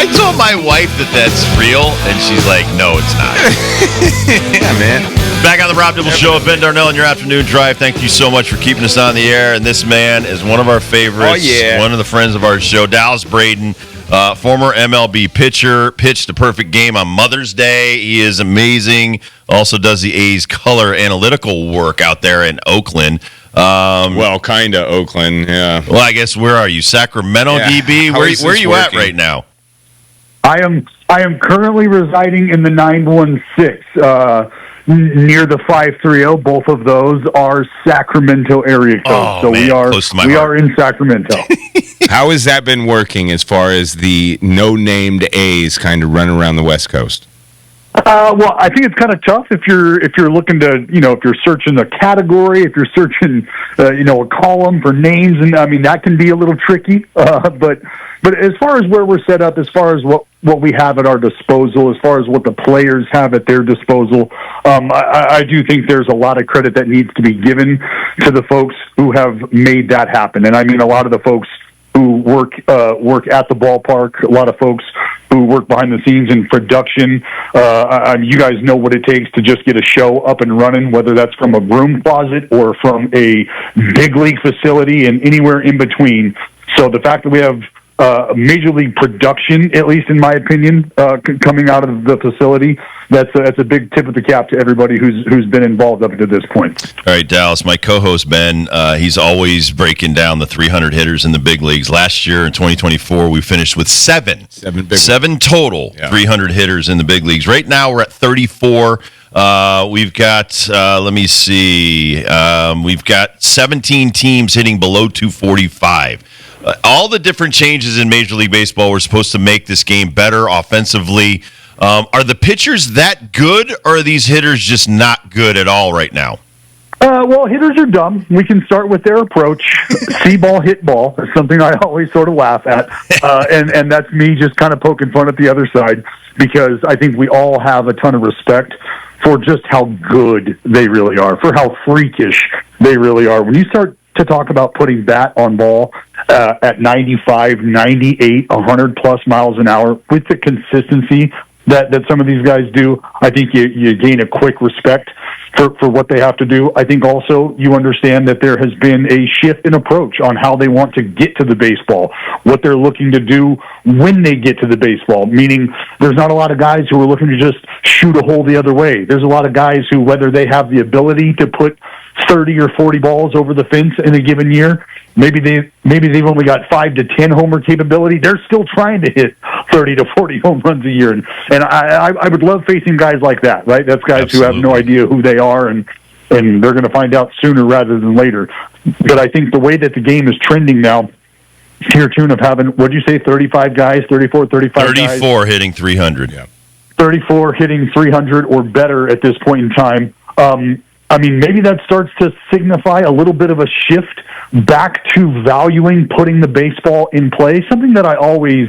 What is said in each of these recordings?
I told my wife that's real, and she's like, no, it's not. Yeah, man. Back on the Rob Dibble Show, Ben Darnell in your afternoon drive. Thank you so much for keeping us on the air. And this man is one of our favorites. Oh, yeah. One of the friends of our show, Dallas Braden, former MLB pitcher, pitched a perfect game on Mother's Day. He is amazing. Also does the A's color analytical work out there in Oakland. Well, kind of Oakland, yeah. Well, I guess, where are you? Sacramento, Yeah. DB? How is Where are this you at working? right now? I am currently residing in the 916 near the 530. Both of those are Sacramento area codes. Oh, so man, we are close to my we heart. are in Sacramento. How has that been working as far as the no-named A's kind of running around the West Coast? Well, I think it's kind of tough if you're looking to, if you're searching a category, if you're searching, a column for names, and I mean that can be a little tricky. But as far as where we're set up, as far as what we have at our disposal, as far as what the players have at their disposal, I do think there's a lot of credit that needs to be given to the folks who have made that happen, and I mean a lot of the folks who work at the ballpark, a lot of folks who work behind the scenes in production. You guys know what it takes to just get a show up and running, whether that's from a broom closet or from a big league facility and anywhere in between. So the fact that we have major league production, at least in my opinion, coming out of the facility, that's a big tip of the cap to everybody who's been involved up to this point. All right, Dallas, my co-host Ben, he's always breaking down the 300 hitters in the big leagues. Last year in 2024, we finished with seven total 300 hitters in the big leagues. Right now, we're at 34. We've got, let me see, we've got 17 teams hitting below 245. All the different changes in Major League Baseball were supposed to make this game better offensively. Are the pitchers that good, or are these hitters just not good at all right now? Well, hitters are dumb. We can start with their approach. See ball, hit ball. It's something I always sort of laugh at. And that's me just kind of poking fun at the other side, because I think we all have a ton of respect for just how good they really are, for how freakish they really are. When you start to talk about putting bat on ball at 95, 98, 100-plus miles an hour with the consistency that some of these guys do, I think you gain a quick respect for what they have to do. I think also you understand that there has been a shift in approach on how they want to get to the baseball, what they're looking to do when they get to the baseball, meaning there's not a lot of guys who are looking to just shoot a hole the other way. There's a lot of guys who, whether they have the ability to put 30 or 40 balls over the fence in a given year, maybe they've only got 5 to 10 homer capability, they're still trying to hit 30 to 40 home runs a year. And I would love facing guys like that, right? That's guys Absolutely. who have no idea who they are, and they're going to find out sooner rather than later. But I think the way that the game is trending now, to your tune of having, what'd you say, 35 guys, 34 guys? 34 hitting 300. Yeah. 34 hitting 300 or better at this point in time. I mean, maybe that starts to signify a little bit of a shift back to valuing putting the baseball in play. Something that I always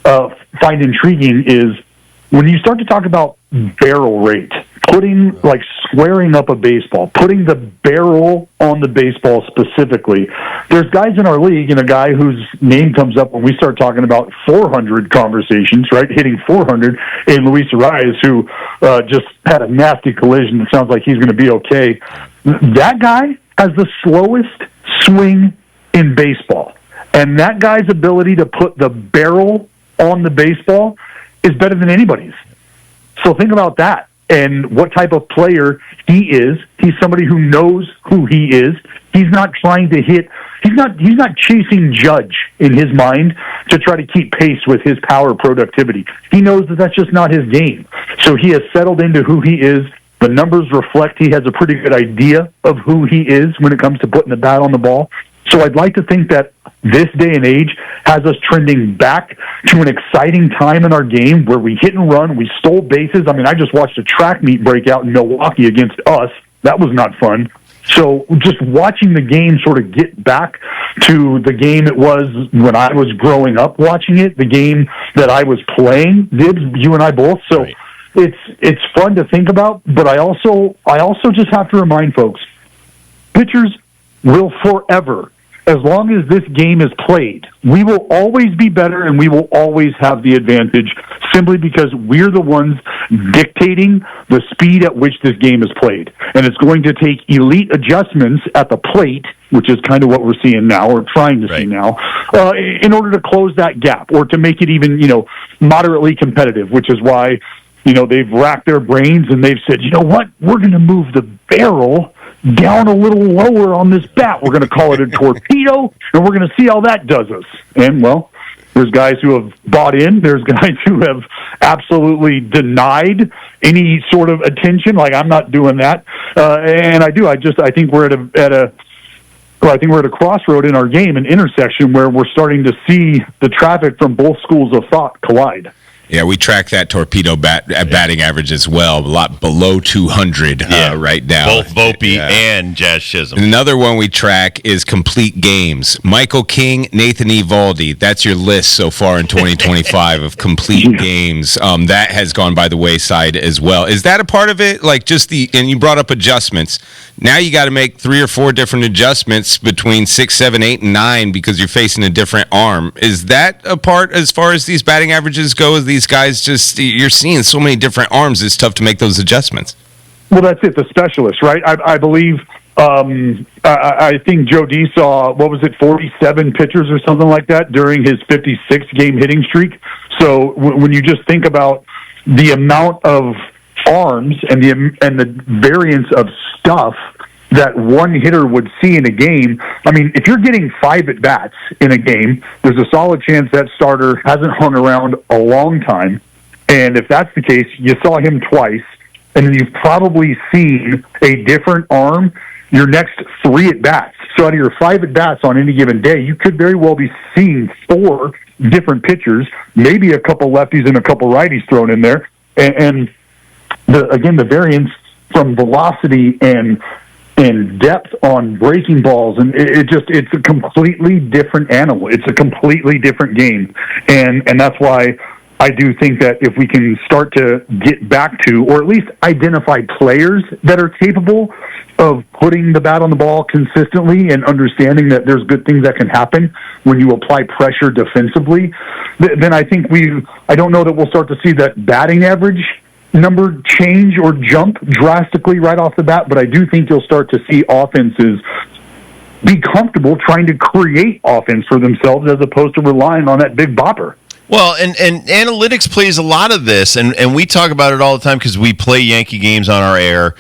find intriguing is when you start to talk about barrel rate, squaring up a baseball, putting the barrel on the baseball specifically. There's guys in our league, and a guy whose name comes up when we start talking about 400 conversations, right? Hitting 400 in Luis Arias, who just had a nasty collision. It sounds like he's going to be okay. That guy has the slowest swing in baseball. And that guy's ability to put the barrel on the baseball is better than anybody's. So think about that and what type of player he is. He's somebody who knows who he is. He's not trying to hit. He's not chasing Judge in his mind to try to keep pace with his power productivity. He knows that that's just not his game. So he has settled into who he is. The numbers reflect he has a pretty good idea of who he is when it comes to putting the bat on the ball. So I'd like to think that this day and age has us trending back to an exciting time in our game where we hit and run, we stole bases. I mean, I just watched a track meet break out in Milwaukee against us. That was not fun. So just watching the game sort of get back to the game it was when I was growing up watching it, the game that I was playing, Dibs, you and I both. So right. It's fun to think about, but I also just have to remind folks, pitchers will forever as long as this game is played, we will always be better and we will always have the advantage simply because we're the ones dictating the speed at which this game is played. And it's going to take elite adjustments at the plate, which is kind of what we're seeing now or trying to see now, in order to close that gap or to make it even, moderately competitive, which is why, they've racked their brains and they've said, you know what, we're going to move the barrel down a little lower on this bat. We're going to call it a torpedo, and we're going to see how that does us. And, well, there's guys who have bought in. There's guys who have absolutely denied any sort of attention. Like, I'm not doing that. And I do. I think we're I think we're at a crossroad in our game, an intersection where we're starting to see the traffic from both schools of thought collide. Yeah, we track that torpedo batting average as well, a lot below 200 right now. Both Volpe and Jazz Chisholm. Another one we track is complete games. Michael King, Nathan Eovaldi. That's your list so far in 2025 of complete games. That has gone by the wayside as well. Is that a part of it? Like and you brought up adjustments. Now you got to make 3 or 4 different adjustments between 6, 7, 8, and 9 because you're facing a different arm. Is that a part as far as these batting averages go? These guys you're seeing so many different arms, it's tough to make those adjustments. Well, that's it, the specialist, right? I believe, I think Joe D saw, 47 pitchers or something like that during his 56-game hitting streak. So when you just think about the amount of arms and the variance of stuff that one hitter would see in a game, I mean, if you're getting 5 at-bats in a game, there's a solid chance that starter hasn't hung around a long time. And if that's the case, you saw him twice, and you've probably seen a different arm your next 3 at-bats. So out of your 5 at-bats on any given day, you could very well be seeing 4 different pitchers, maybe a couple lefties and a couple righties thrown in there. And the variance from velocity and depth on breaking balls, and it's a completely different animal. It's a completely different game, and that's why I do think that if we can start to get back to, or at least identify players that are capable of putting the bat on the ball consistently and understanding that there's good things that can happen when you apply pressure defensively, then I think I don't know that we'll start to see that batting average number change or jump drastically right off the bat, but I do think you'll start to see offenses be comfortable trying to create offense for themselves as opposed to relying on that big bopper. Well, and analytics plays a lot of this, and we talk about it all the time because we play Yankee games on our air,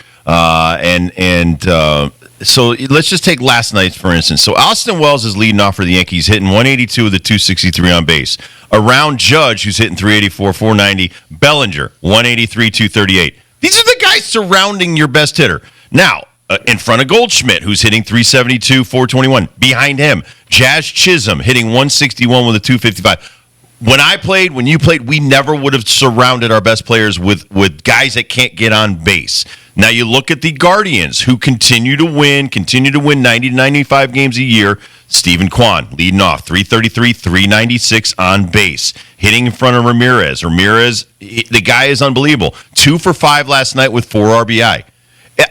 so let's just take last night, for instance. So Austin Wells is leading off for the Yankees, hitting 182 with a 263 on base. Around Judge, who's hitting 384, 490. Bellinger, 183, 238. These are the guys surrounding your best hitter. Now, in front of Goldschmidt, who's hitting 372, 421. Behind him, Jazz Chisholm, hitting 161 with a 255. When you played, we never would have surrounded our best players with guys that can't get on base. Now you look at the Guardians, who continue to win 90 to 95 games a year. Stephen Kwan leading off, 333, 396 on base. Hitting in front of Ramirez. The guy is unbelievable. 2 for 5 last night with 4 RBI.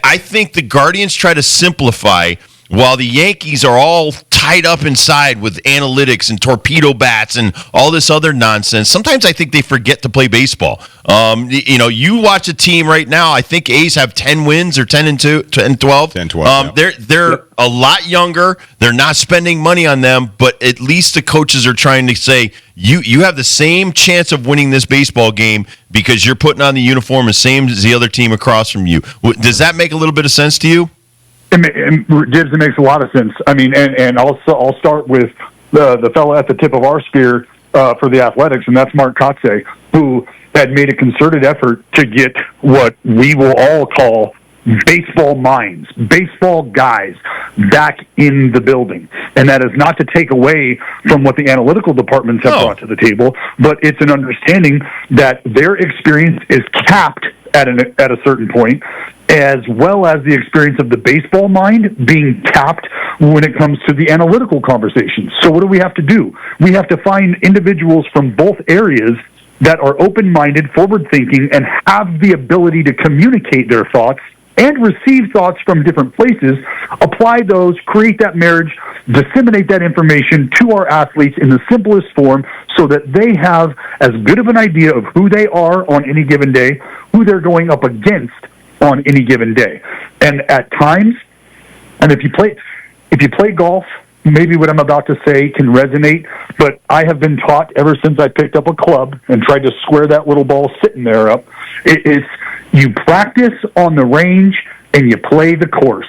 I think the Guardians try to simplify while the Yankees are all tied up inside with analytics and torpedo bats and all this other nonsense. Sometimes I think they forget to play baseball. You watch a team right now, I think A's have 10 wins or 10 and 12. 10-12. They're a lot younger. They're not spending money on them, but at least the coaches are trying to say, you have the same chance of winning this baseball game because you're putting on the uniform the same as the other team across from you. Does that make a little bit of sense to you? Dibs, it makes a lot of sense. I mean, and I'll start with the fellow at the tip of our spear for the Athletics, and that's Mark Kotze, who had made a concerted effort to get what we will all call baseball minds, baseball guys back in the building. And that is not to take away from what the analytical departments have brought to the table, but it's an understanding that their experience is capped at a certain point, as well as the experience of the baseball mind being capped when it comes to the analytical conversations. So what do we have to do? We have to find individuals from both areas that are open-minded, forward-thinking, and have the ability to communicate their thoughts and receive thoughts from different places, apply those, create that marriage, disseminate that information to our athletes in the simplest form so that they have as good of an idea of who they are on any given day, who they're going up against on any given day. And at times, and if you play golf, maybe what I'm about to say can resonate, but I have been taught ever since I picked up a club and tried to square that little ball sitting there up, it's you practice on the range and you play the course,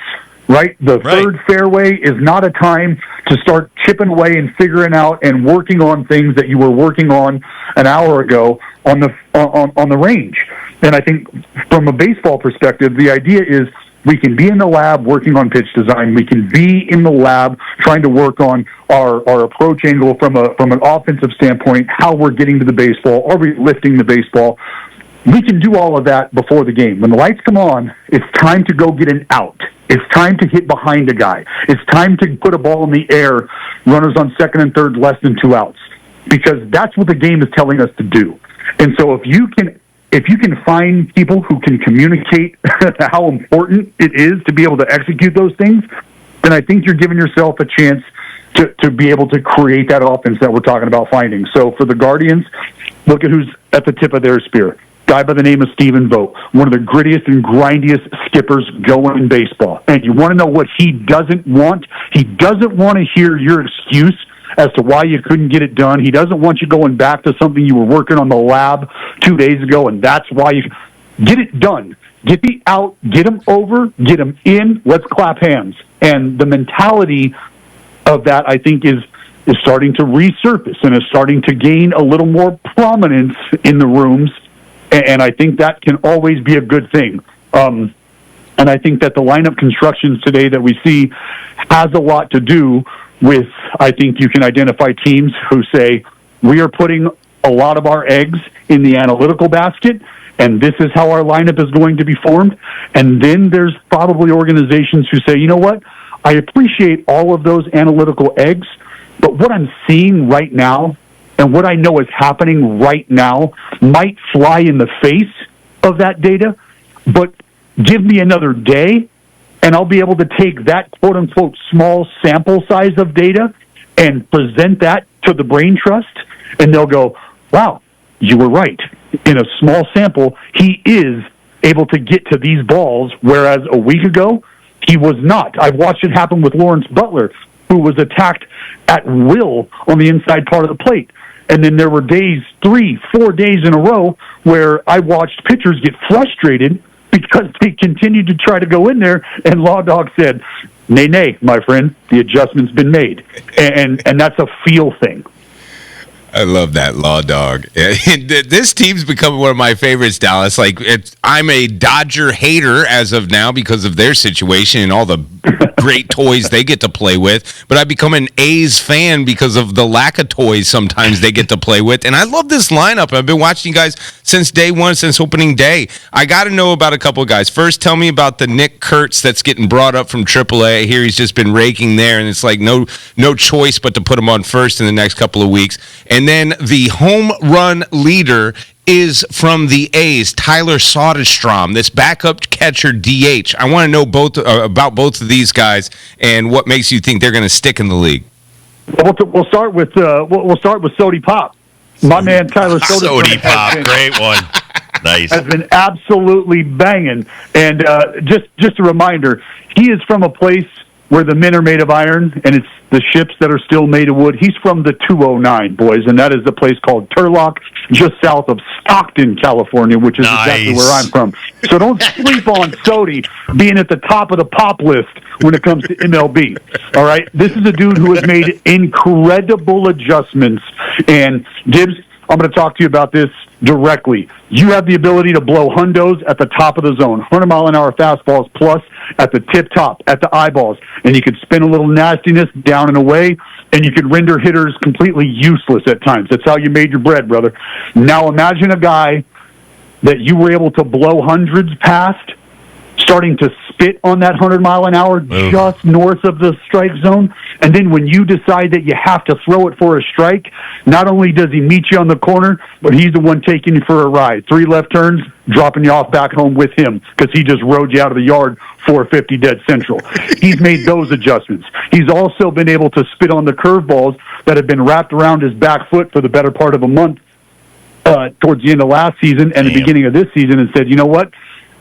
right? The third fairway is not a time to start chipping away and figuring out and working on things that you were working on an hour ago on the range. And I think from a baseball perspective, the idea is we can be in the lab working on pitch design. We can be in the lab trying to work on our approach angle from an offensive standpoint, how we're getting to the baseball, are we lifting the baseball. We can do all of that before the game. When the lights come on, it's time to go get an out. It's time to hit behind a guy. It's time to put a ball in the air, runners on second and third, less than 2 outs, because that's what the game is telling us to do. And so if you can find people who can communicate how important it is to be able to execute those things, then I think you're giving yourself a chance to be able to create that offense that we're talking about finding. So for the Guardians, look at who's at the tip of their spear. Guy by the name of Stephen Vogt, one of the grittiest and grindiest skippers going in baseball. And you want to know what he doesn't want? He doesn't want to hear your excuse as to why you couldn't get it done. He doesn't want you going back to something you were working on the lab 2 days ago, and that's why you get it done. Get the out, get him over, get him in, let's clap hands. And the mentality of that, I think, is starting to resurface and is starting to gain a little more prominence in the rooms, and I think that can always be a good thing. And I think that the lineup constructions today that we see has a lot to do with, I think you can identify teams who say, we are putting a lot of our eggs in the analytical basket, and this is how our lineup is going to be formed. And then there's probably organizations who say, you know what, I appreciate all of those analytical eggs, but what I'm seeing right now and what I know is happening right now might fly in the face of that data, but give me another day, and I'll be able to take that quote-unquote small sample size of data and present that to the brain trust, and they'll go, wow, you were right. In a small sample, he is able to get to these balls, whereas a week ago, he was not. I've watched it happen with Lawrence Butler, who was attacked at will on the inside part of the plate. And then there were days, 3-4 days in a row, where I watched pitchers get frustrated because they continued to try to go in there, and Law Dog said, nay, my friend, the adjustment's been made. And that's a feel thing. I love that, Law Dog. This team's becoming one of my favorites, Dallas. I'm a Dodger hater as of now because of their situation and all the great toys they get to play with. But I've become an A's fan because of the lack of toys sometimes they get to play with. And I love this lineup. I've been watching you guys since day one, since opening day. I got to know about a couple of guys. First, tell me about the Nick Kurtz that's getting brought up from AAA. I hear he's just been raking there, and it's like no choice but to put him on first in the next couple of weeks. And then the home run leader is from the A's, Tyler Soderstrom, this backup catcher DH. I want to know about both of these guys and what makes you think they're going to stick in the league. We'll start with Sody Pop. My man Tyler Soderstrom. Sody Pop, great one. Nice. Has been absolutely banging. And just a reminder, he is from a place where the men are made of iron, and it's the ships that are still made of wood. He's from the 209, boys, and that is the place called Turlock, just south of Stockton, California, which is exactly where I'm from. So don't sleep on Sody being at the top of the pop list when it comes to MLB. All right? This is a dude who has made incredible adjustments. And, Gibbs, I'm going to talk to you about this directly. You have the ability to blow hundos at the top of the zone, 100-mile-an-hour fastballs plus at the tip top, at the eyeballs, and you could spin a little nastiness down and away, and you could render hitters completely useless at times. That's how you made your bread, brother. Now imagine a guy that you were able to blow hundreds past, starting to spit on that 100-mile-an-hour just north of the strike zone, And then when you decide that you have to throw it for a strike, not only does he meet you on the corner, but he's the one taking you for a ride. 3 left turns, dropping you off back home with him because he just rode you out of the yard 450 dead central. He's made those adjustments. He's also been able to spit on the curveballs that have been wrapped around his back foot for the better part of a month towards the end of last season and the beginning of this season, and said, you know what?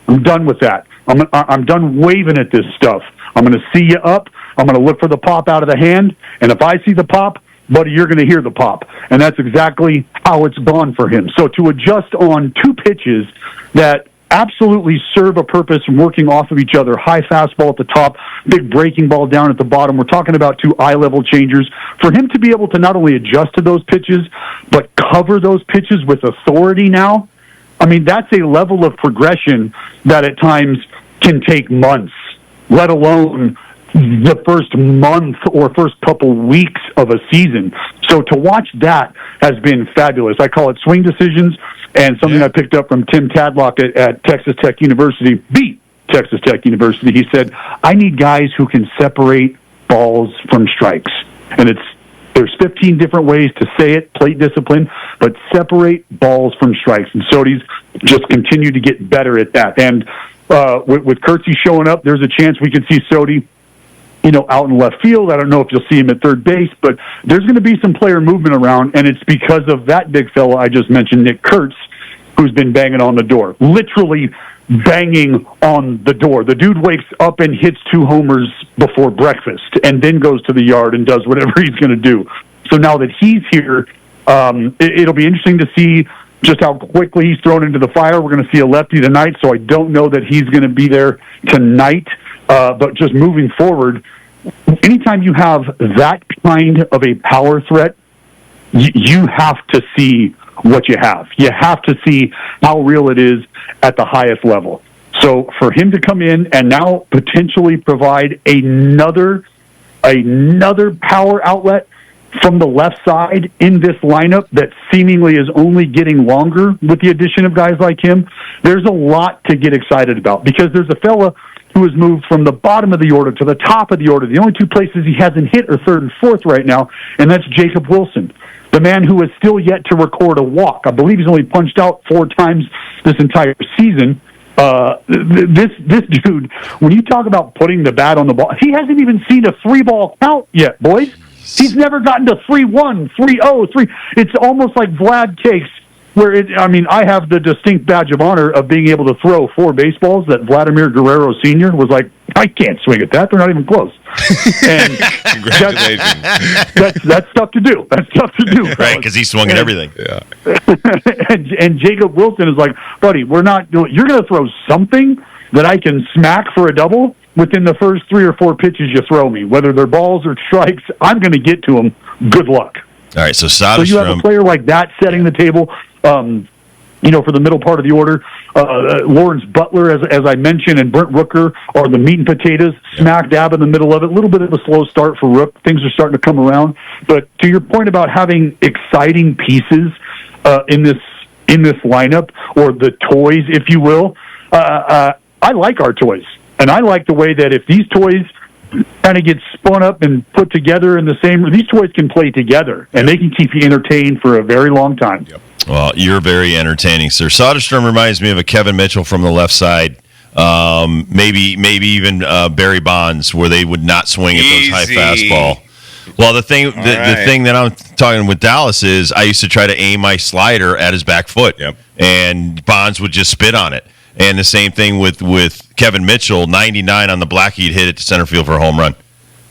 I'm done with that. I'm done waving at this stuff. I'm going to see you up. I'm going to look for the pop out of the hand, and if I see the pop, buddy, you're going to hear the pop. And that's exactly how it's gone for him. So to adjust on 2 pitches that absolutely serve a purpose and working off of each other, high fastball at the top, big breaking ball down at the bottom. We're talking about 2 eye-level changers. For him to be able to not only adjust to those pitches, but cover those pitches with authority now, I mean, that's a level of progression that at times can take months, let alone the first month or first couple weeks of a season. So to watch that has been fabulous. I call it swing decisions, and something I picked up from Tim Tadlock at Texas Tech University, Texas Tech University. He said, I need guys who can separate balls from strikes. And there's 15 different ways to say it, plate discipline, but separate balls from strikes. And Sody's just continued to get better at that. And with Kurtzy showing up, there's a chance we could see Sody, out in left field. I don't know if you'll see him at third base, but there's going to be some player movement around, and it's because of that big fella I just mentioned, Nick Kurtz, who's been banging on the door. Literally banging on the door. The dude wakes up and hits 2 homers before breakfast and then goes to the yard and does whatever he's going to do. So now that he's here, it'll be interesting to see just how quickly he's thrown into the fire. We're going to see a lefty tonight, so I don't know that he's going to be there tonight. But just moving forward, anytime you have that kind of a power threat, you have to see what you have. You have to see how real it is at the highest level. So for him to come in and now potentially provide another power outlet from the left side in this lineup that seemingly is only getting longer with the addition of guys like him, there's a lot to get excited about, because there's a fella who has moved from the bottom of the order to the top of the order. The only 2 places he hasn't hit are 3rd and 4th right now, and that's Jacob Wilson, the man who has still yet to record a walk. I believe he's only punched out 4 times this entire season. This dude, when you talk about putting the bat on the ball, he hasn't even seen a 3-ball count yet, boys. He's never gotten to 3-1, 3-0, 3. It's almost like Vlad Cakes, where I have the distinct badge of honor of being able to throw 4 baseballs that Vladimir Guerrero Sr. was like, I can't swing at that. They're not even close. And congratulations. That's tough to do. That's tough to do. Right, because he swung at everything. Yeah. and Jacob Wilson is like, buddy, you're going to throw something that I can smack for a double within the first 3 or 4 pitches you throw me. Whether they're balls or strikes, I'm going to get to them. Good luck. All right, so So you have a player like that setting the table, for the middle part of the order. Lawrence Butler, as I mentioned, and Brent Rooker are the meat and potatoes, smack dab in the middle of it. A little bit of a slow start for Rook. Things are starting to come around. But to your point about having exciting pieces in this lineup, or the toys, if you will, I like our toys. And I like the way that if these toys kind of get spun up and put together in the same, these toys can play together, and they can keep you entertained for a very long time. Yep. Well, you're very entertaining, sir. Soderstrom reminds me of a Kevin Mitchell from the left side. Maybe even Barry Bonds, where they would not swing at those high fastball. Well, the thing that I'm talking with Dallas is I used to try to aim my slider at his back foot, and Bonds would just spit on it. And the same thing with Kevin Mitchell, 99 on the black, he'd hit it to center field for a home run.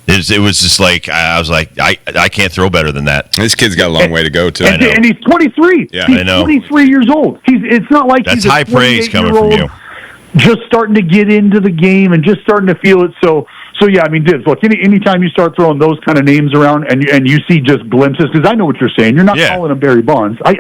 It was just like, I was like, I can't throw better than that. This kid's got a long way to go, too. And he's 23. Yeah, he's I know. 23 years old. It's not like that's he's high praise coming from you. Just starting to get into the game and just starting to feel it. So yeah, I mean, Dibs, look, anytime you start throwing those kind of names around and you see just glimpses, because I know what you're saying. You're not calling him Barry Bonds. I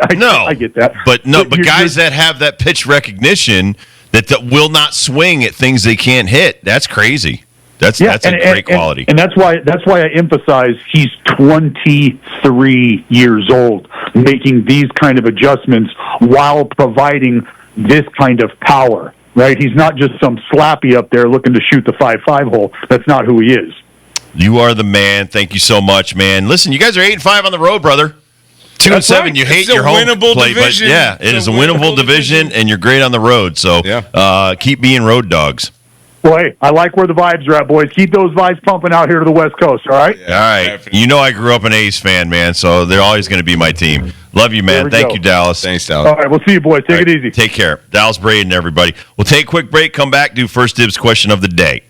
get that. But guys that have that pitch recognition that will not swing at things they can't hit, that's crazy. That's a great quality. And that's why I emphasize he's 23 years old, making these kind of adjustments while providing this kind of power, right? He's not just some slappy up there looking to shoot the 5-5 hole. That's not who he is. You are the man. Thank you so much, man. Listen, you guys are 8-5 on the road, brother. 2-7. right. You hate It's a your home winnable play, division. but yeah, it is a winnable division, and you're great on the road. So keep being road dogs. Well, hey, I like where the vibes are at, boys. Keep those vibes pumping out here to the West Coast, all right? All right. Definitely. You know I grew up an A's fan, man, so they're always going to be my team. Love you, man. Thank you, Dallas. Thanks, Dallas. All right, we'll see you, boys. Take it easy. Take care. Dallas Braden, everybody. We'll take a quick break, come back, do first dibs question of the day.